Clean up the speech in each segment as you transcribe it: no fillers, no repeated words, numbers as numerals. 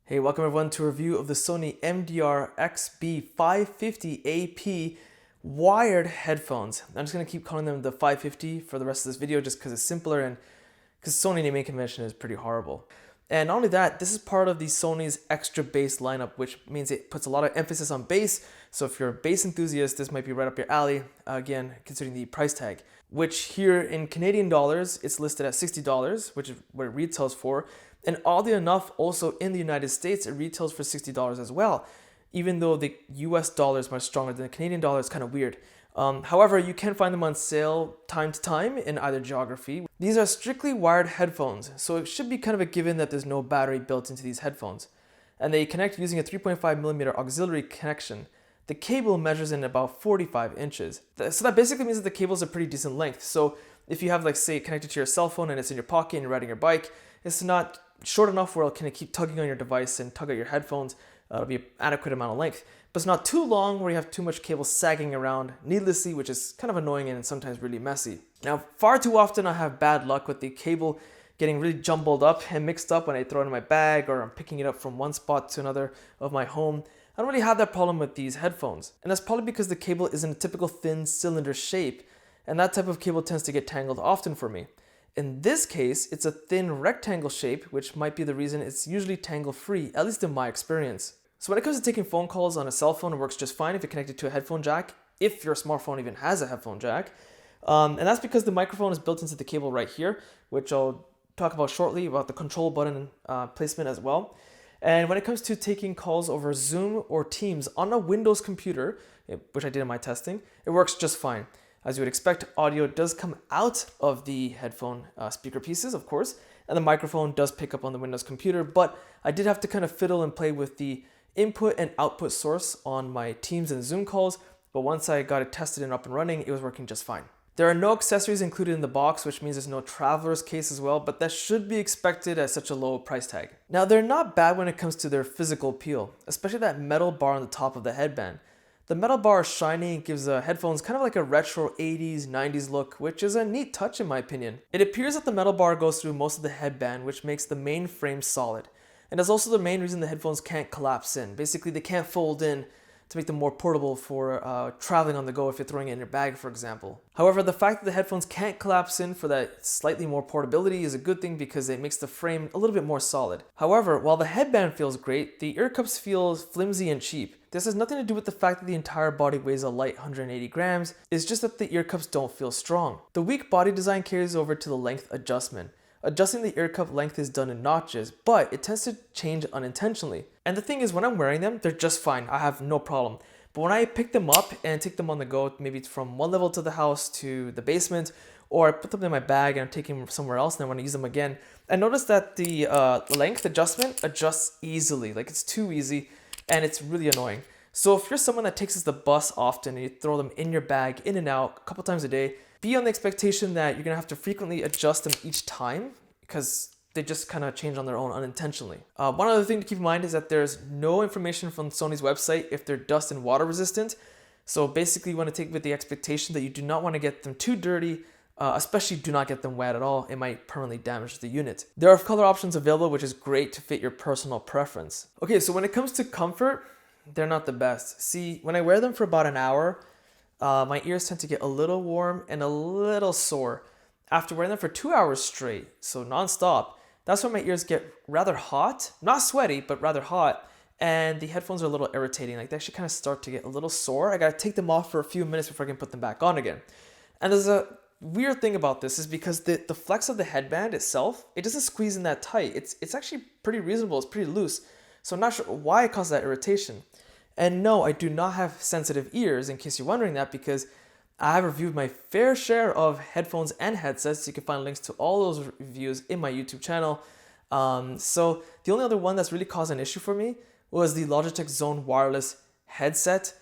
Hey, welcome everyone to a review of the Sony MDR-XB550AP wired headphones. I'm just going to keep calling them the 550 for the rest of this video just because it's simpler and because Sony naming convention is pretty horrible. And not only that, this is part of the Sony's extra bass lineup, which means it puts a lot of emphasis on bass. So if you're a bass enthusiast, this might be right up your alley, again, considering the price tag, which here in Canadian dollars, it's listed at $60, which is what it retails for. And oddly enough, also in the United States, it retails for $60 as well, even though the US dollar is much stronger than the Canadian dollar. It's kind of weird. However, you can find them on sale time to time in either geography. These are strictly wired headphones, so it should be kind of a given that there's no battery built into these headphones. And they connect using a 3.5mm auxiliary connection. The cable measures in about 45 inches. So that basically means that the cables are pretty decent length. So if you have, like, say, connected to your cell phone and it's in your pocket and you're riding your bike, it's not short enough where it'll kind of keep tugging on your device and tug at your headphones. It'll be an adequate amount of length. But it's not too long where you have too much cable sagging around needlessly, which is kind of annoying and sometimes really messy. Now, far too often I have bad luck with the cable getting really jumbled up and mixed up when I throw it in my bag or I'm picking it up from one spot to another of my home. I don't really have that problem with these headphones. And that's probably because the cable isn't a typical thin cylinder shape, and that type of cable tends to get tangled often for me. In this case, it's a thin rectangle shape, which might be the reason it's usually tangle-free, at least in my experience. So when it comes to taking phone calls on a cell phone, it works just fine if you're connected to a headphone jack, if your smartphone even has a headphone jack. And that's because the microphone is built into the cable right here, which I'll talk about shortly, about the control button placement as well. And when it comes to taking calls over Zoom or Teams on a Windows computer, which I did in my testing, it works just fine. As you would expect, audio does come out of the headphone speaker pieces, of course, and the microphone does pick up on the Windows computer, but I did have to kind of fiddle and play with the input and output source on my Teams and Zoom calls, but once I got it tested and up and running, it was working just fine. There are no accessories included in the box, which means there's no traveler's case as well, but that should be expected at such a low price tag. Now, they're not bad when it comes to their physical appeal, especially that metal bar on the top of the headband. The metal bar is shiny and gives the headphones kind of like a retro 80s, 90s look, which is a neat touch in my opinion. It appears that the metal bar goes through most of the headband, which makes the main frame solid. And that's also the main reason the headphones can't collapse in. Basically, they can't fold in to make them more portable for traveling on the go if you're throwing it in your bag, for example. However, the fact that the headphones can't collapse in for that slightly more portability is a good thing because it makes the frame a little bit more solid. However, while the headband feels great, the ear cups feel flimsy and cheap. This has nothing to do with the fact that the entire body weighs a light 180 grams, it's just that the ear cups don't feel strong. The weak body design carries over to the length adjustment. Adjusting the ear cup length is done in notches, but it tends to change unintentionally. And the thing is, when I'm wearing them, they're just fine. I have no problem. But when I pick them up and take them on the go, maybe from one level to the house to the basement, or I put them in my bag and I'm taking them somewhere else and I want to use them again, I notice that the length adjustment adjusts easily. Like, it's too easy and it's really annoying. So if you're someone that takes the bus often and you throw them in your bag, in and out, a couple times a day, be on the expectation that you're gonna have to frequently adjust them each time because they just kind of change on their own unintentionally. One other thing to keep in mind is that there's no information from Sony's website if they're dust and water resistant. So basically you want to take with the expectation that you do not want to get them too dirty, especially do not get them wet at all. It might permanently damage the unit. There are color options available, which is great to fit your personal preference. Okay, so when it comes to comfort, they're not the best. See, when I wear them for about an hour, my ears tend to get a little warm and a little sore. After wearing them for 2 hours straight, so non-stop, that's when my ears get rather hot, not sweaty, but rather hot, and the headphones are a little irritating. Like, they actually kind of start to get a little sore. I gotta take them off for a few minutes before I can put them back on again. And there's a weird thing about this is because the flex of the headband itself, it doesn't squeeze in that tight. It's actually pretty reasonable, it's pretty loose. So I'm not sure why it causes that irritation. And no, I do not have sensitive ears, in case you're wondering that, because I have reviewed my fair share of headphones and headsets. You can find links to all those reviews in my YouTube channel. So the only other one that's really caused an issue for me was the Logitech Zone wireless headset.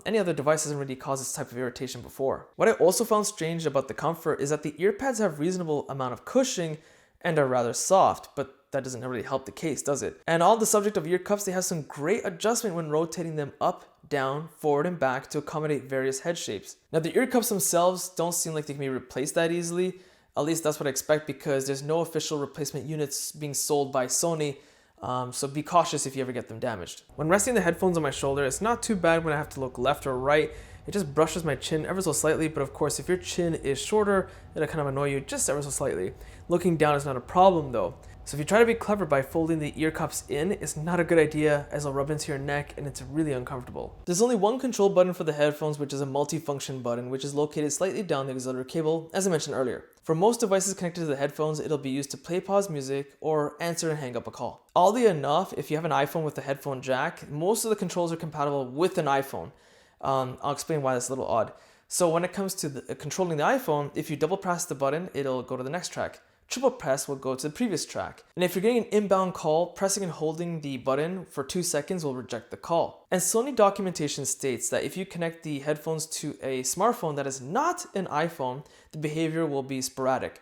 Any other device hasn't really caused this type of irritation before. What I also found strange about the comfort is that the ear pads have reasonable amount of cushioning and are rather soft, but that doesn't really help the case, does it? And on the subject of ear cups, they have some great adjustment when rotating them up, down, forward, and back to accommodate various head shapes. Now, the ear cups themselves don't seem like they can be replaced that easily. At least that's what I expect, because there's no official replacement units being sold by Sony So be cautious if you ever get them damaged. When resting the headphones on my shoulder, it's not too bad when I have to look left or right. It just brushes my chin ever so slightly, but of course if your chin is shorter, it'll kind of annoy you just ever so slightly. Looking down is not a problem though. So if you try to be clever by folding the ear cups in, it's not a good idea as it'll rub into your neck and it's really uncomfortable. There's only one control button for the headphones, which is a multi-function button, which is located slightly down the auxiliary cable, as I mentioned earlier. For most devices connected to the headphones, it'll be used to play, pause music, or answer and hang up a call. Oddly enough, if you have an iPhone with a headphone jack, most of the controls are compatible with an iPhone. I'll explain why that's a little odd. So when it comes to controlling the iPhone, if you double press the button, it'll go to the next track. Triple press will go to the previous track. And if you're getting an inbound call, pressing and holding the button for 2 seconds will reject the call. And Sony documentation states that if you connect the headphones to a smartphone that is not an iPhone, the behavior will be sporadic.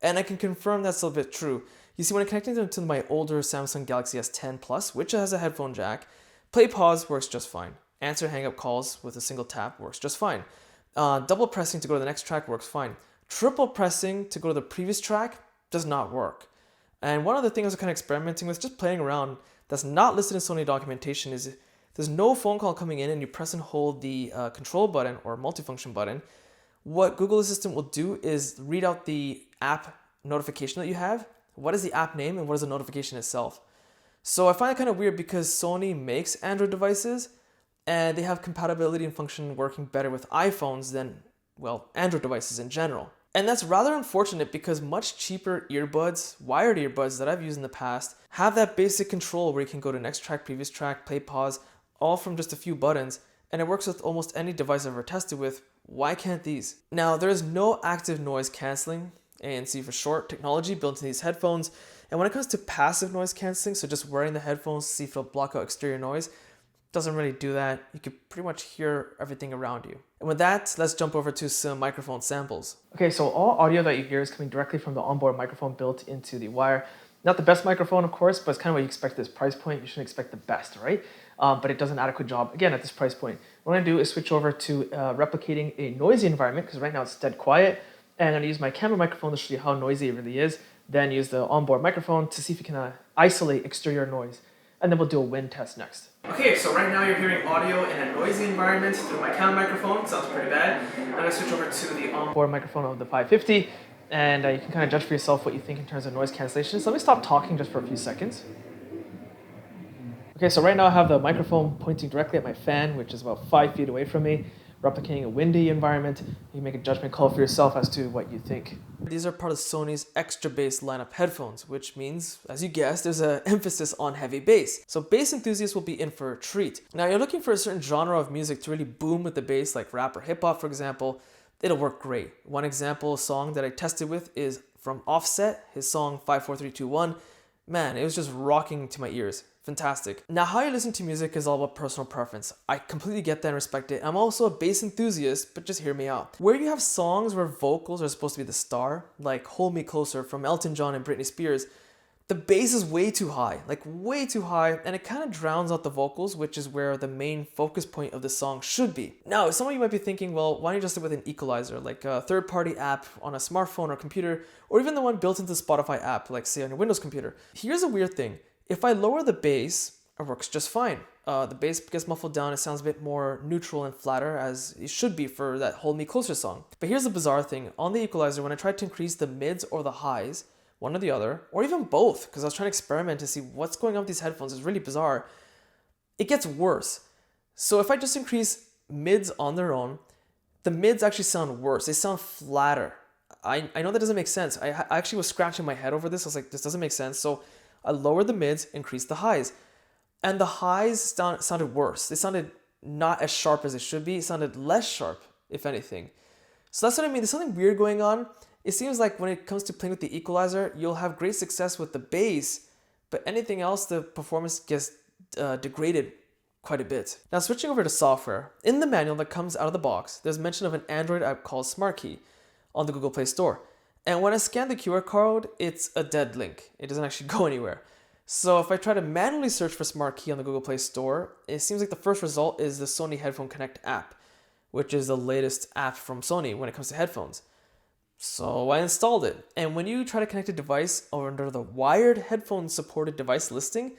And I can confirm that's a bit true. You see, when I'm connecting them to my older Samsung Galaxy S10 Plus, which has a headphone jack, play pause works just fine. Answer hang up calls with a single tap works just fine. Double pressing to go to the next track works fine. Triple pressing to go to the previous track does not work. And one of the things I was kind of experimenting with, just playing around, that's not listed in Sony documentation is there's no phone call coming in and you press and hold the control button or multifunction button. What Google Assistant will do is read out the app notification that you have. What is the app name and what is the notification itself? So I find it kind of weird because Sony makes Android devices and they have compatibility and function working better with iPhones than, well, Android devices in general. And that's rather unfortunate because much cheaper earbuds, wired earbuds that I've used in the past, have that basic control where you can go to next track, previous track, play, pause, all from just a few buttons, and it works with almost any device I've ever tested with. Why can't these? Now, there is no active noise canceling, ANC for short, technology built into these headphones, and when it comes to passive noise canceling, so just wearing the headphones to see if it'll block out exterior noise, doesn't really do that. You can pretty much hear everything around you. And with that, let's jump over to some microphone samples. Okay, so all audio that you hear is coming directly from the onboard microphone built into the wire. Not the best microphone, of course, but it's kind of what you expect at this price point. You shouldn't expect the best, right? But it does an adequate job, again, at this price point. What I'm gonna do is switch over to replicating a noisy environment, because right now it's dead quiet, and I'm gonna use my camera microphone to show you how noisy it really is, then use the onboard microphone to see if you can isolate exterior noise. And then we'll do a wind test next. Okay, so right now you're hearing audio in a noisy environment through my camera microphone. Sounds pretty bad. I'm gonna switch over to the onboard microphone of the 550, and you can kind of judge for yourself what you think in terms of noise cancellation. So let me stop talking just for a few seconds. Okay, so right now I have the microphone pointing directly at my fan, which is about 5 feet away from me, replicating a windy environment. You can make a judgment call for yourself as to what you think. These are part of Sony's extra bass lineup headphones, which means, as you guessed, there's an emphasis on heavy bass. So bass enthusiasts will be in for a treat. Now, you're looking for a certain genre of music to really boom with the bass, like rap or hip hop, for example. It'll work great. One example song that I tested with is from Offset, his song 54321. Man, it was just rocking to my ears. Fantastic. Now, how you listen to music is all about personal preference. I completely get that and respect it. I'm also a bass enthusiast, but just hear me out. Where you have songs where vocals are supposed to be the star, like Hold Me Closer from Elton John and Britney Spears, the bass is way too high, like way too high, and it kind of drowns out the vocals, which is where the main focus point of the song should be. Now, some of you might be thinking, well, why don't you just stick with an equalizer, like a third-party app on a smartphone or computer, or even the one built into the Spotify app, like say on your Windows computer. Here's a weird thing. If I lower the bass, it works just fine. The bass gets muffled down, it sounds a bit more neutral and flatter, as it should be for that Hold Me Closer song. But here's the bizarre thing. On the equalizer, when I tried to increase the mids or the highs, one or the other, or even both, because I was trying to experiment to see what's going on with these headphones, it's really bizarre, it gets worse. So if I just increase mids on their own, the mids actually sound worse. They sound flatter. I know that doesn't make sense. I actually was scratching my head over this. I was like, this doesn't make sense. So I lowered the mids, increased the highs. And the highs sounded worse. They sounded not as sharp as they should be. It sounded less sharp, if anything. So that's what I mean. There's something weird going on. It seems like when it comes to playing with the equalizer, you'll have great success with the bass, but anything else, the performance gets degraded quite a bit. Now, switching over to software. In the manual that comes out of the box, there's mention of an Android app called SmartKey on the Google Play Store. And when I scan the QR code, it's a dead link. It doesn't actually go anywhere. So if I try to manually search for SmartKey on the Google Play Store, it seems like the first result is the Sony Headphone Connect app, which is the latest app from Sony when it comes to headphones. So I installed it. And when you try to connect a device under the wired headphone supported device listing,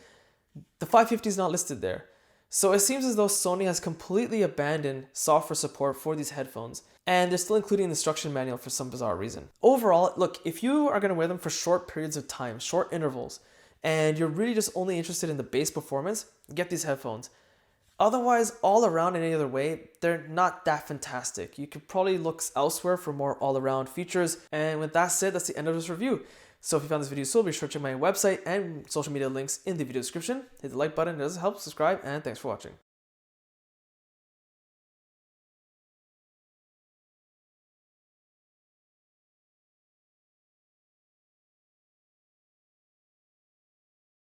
the 550 is not listed there. So it seems as though Sony has completely abandoned software support for these headphones, and they're still including the instruction manual for some bizarre reason. Overall, look, if you are going to wear them for short periods of time, short intervals, and you're really just only interested in the bass performance, get these headphones. Otherwise, all around in any other way, they're not that fantastic. You could probably look elsewhere for more all-around features. And with that said, that's the end of this review. So if you found this video useful, be sure to check my website and social media links in the video description. Hit the like button, it does help, subscribe, and thanks for watching.